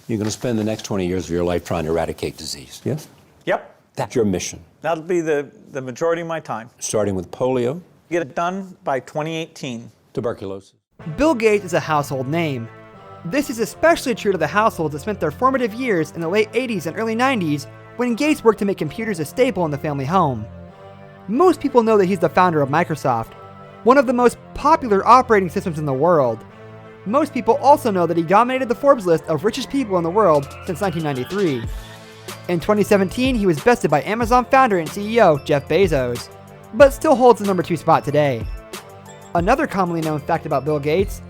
You're going to spend the next 20 years of your life trying to eradicate disease, yes? Yep. That's your mission. That'll be the majority of my time. Starting with polio. Get it done by 2018. Tuberculosis. Bill Gates is a household name. This is especially true to the households that spent their formative years in the late 80s and early 90s when Gates worked to make computers a staple in the family home. Most people know that he's the founder of Microsoft, one of the most popular operating systems in the world. Most people also know that he dominated the Forbes list of richest people in the world since 1993. In 2017, he was bested by Amazon founder and CEO Jeff Bezos, but still holds the number 2 spot today. Another commonly known fact about Bill Gates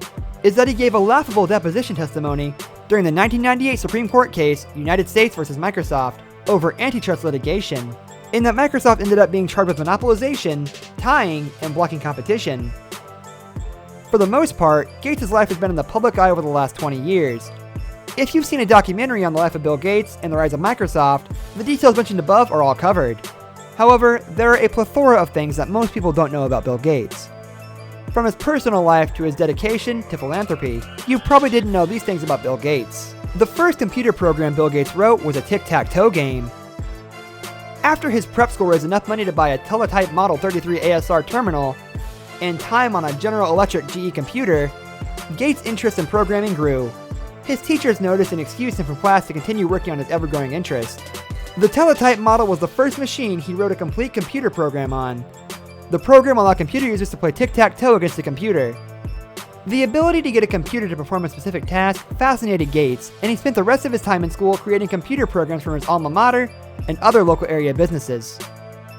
is that he gave a laughable deposition testimony during the 1998 Supreme Court case United States versus Microsoft over antitrust litigation, in that Microsoft ended up being charged with monopolization, tying, and blocking competition. For the most part, Gates' life has been in the public eye over the last 20 years. If you've seen a documentary on the life of Bill Gates and the rise of Microsoft, the details mentioned above are all covered. However, there are a plethora of things that most people don't know about Bill Gates. From his personal life to his dedication to philanthropy, you probably didn't know these things about Bill Gates. The first computer program Bill Gates wrote was a tic-tac-toe game. After his prep school raised enough money to buy a Teletype Model 33 ASR terminal and time on a General Electric GE computer, Gates' interest in programming grew. His teachers noticed and excused him from class to continue working on his ever-growing interest. The Teletype model was the first machine he wrote a complete computer program on. The program allowed computer users to play tic-tac-toe against the computer. The ability to get a computer to perform a specific task fascinated Gates, and he spent the rest of his time in school creating computer programs for his alma mater and other local area businesses.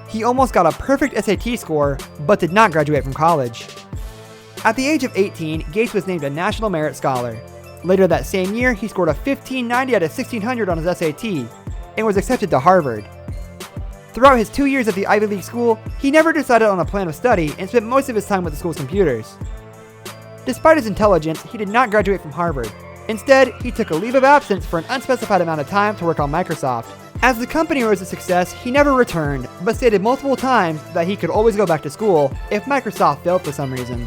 He almost got a perfect SAT score, but did not graduate from college. At the age of 18, Gates was named a National Merit Scholar. Later that same year, he scored a 1590 out of 1600 on his SAT, and was accepted to Harvard. Throughout his 2 years at the Ivy League school, he never decided on a plan of study and spent most of his time with the school's computers. Despite his intelligence, he did not graduate from Harvard. Instead, he took a leave of absence for an unspecified amount of time to work on Microsoft. As the company rose to success, he never returned, but stated multiple times that he could always go back to school if Microsoft failed for some reason.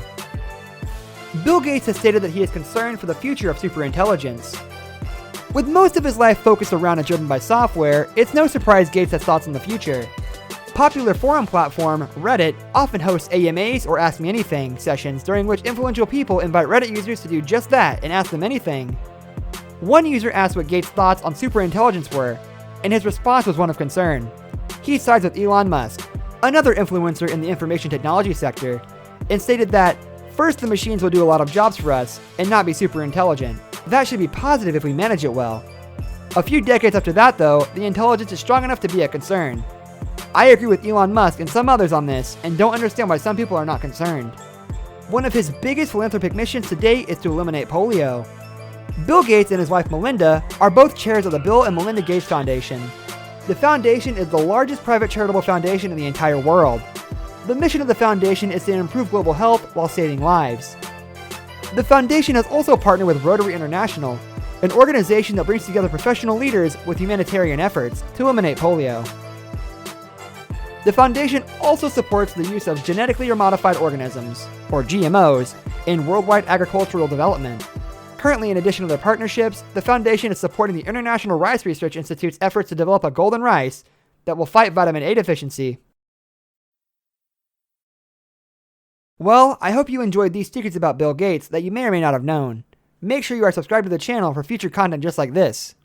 Bill Gates has stated that he is concerned for the future of superintelligence. With most of his life focused around and driven by software, it's no surprise Gates has thoughts in the future. Popular forum platform Reddit often hosts AMAs or Ask Me Anything sessions during which influential people invite Reddit users to do just that and ask them anything. One user asked what Gates' thoughts on superintelligence were, and his response was one of concern. He sides with Elon Musk, another influencer in the information technology sector, and stated that, first, the machines will do a lot of jobs for us and not be super intelligent. That should be positive if we manage it well. A few decades after that, though, the intelligence is strong enough to be a concern. I agree with Elon Musk and some others on this, and don't understand why some people are not concerned. One of his biggest philanthropic missions to date is to eliminate polio. Bill Gates and his wife Melinda are both chairs of the Bill and Melinda Gates Foundation. The foundation is the largest private charitable foundation in the entire world. The mission of the foundation is to improve global health while saving lives. The foundation has also partnered with Rotary International, an organization that brings together professional leaders with humanitarian efforts to eliminate polio. The foundation also supports the use of genetically modified organisms, or GMOs, in worldwide agricultural development. Currently, in addition to their partnerships, the foundation is supporting the International Rice Research Institute's efforts to develop a golden rice that will fight vitamin A deficiency. Well, I hope you enjoyed these secrets about Bill Gates that you may or may not have known. Make sure you are subscribed to the channel for future content just like this.